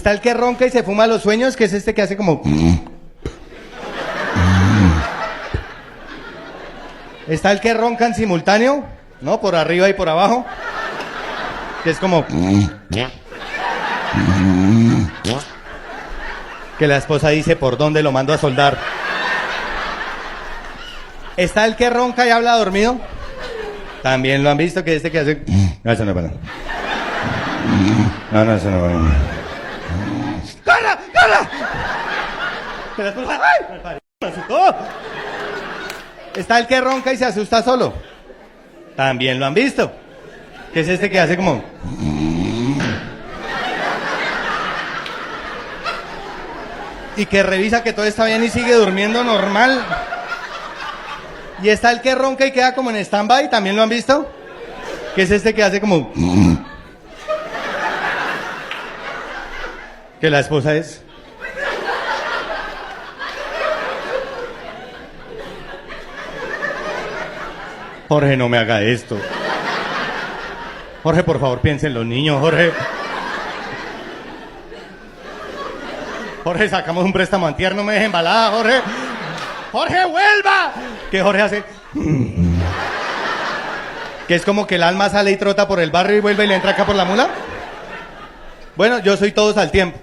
Está el que ronca y se fuma los sueños, que es este que hace como... Está el que ronca en simultáneo, ¿no? Por arriba y por abajo. Que es como... Que la esposa dice, ¿por dónde lo mando a soldar? Está el que ronca y habla dormido. También lo han visto, que este que hace... No, eso no es bueno. No, eso no es bueno. ¡Corra! ¡Corra! Que la esposa... ¡Ay! ¡Me asustó! Está el que ronca y se asusta solo. También lo han visto. Que es este que hace como... Y que revisa que todo está bien y sigue durmiendo normal. Y está el que ronca y queda como en stand-by, ¿también lo han visto? Que es este que hace como... Que la esposa es... Jorge, no me haga esto. Jorge, por favor, piensa en los niños, Jorge. Jorge, sacamos un préstamo antier, no me deje embalada, Jorge. ¡Jorge, vuelva! Que Jorge hace... Que es como que el alma sale y trota por el barrio y vuelve y le entra acá por la mula. Bueno, yo soy todos al tiempo.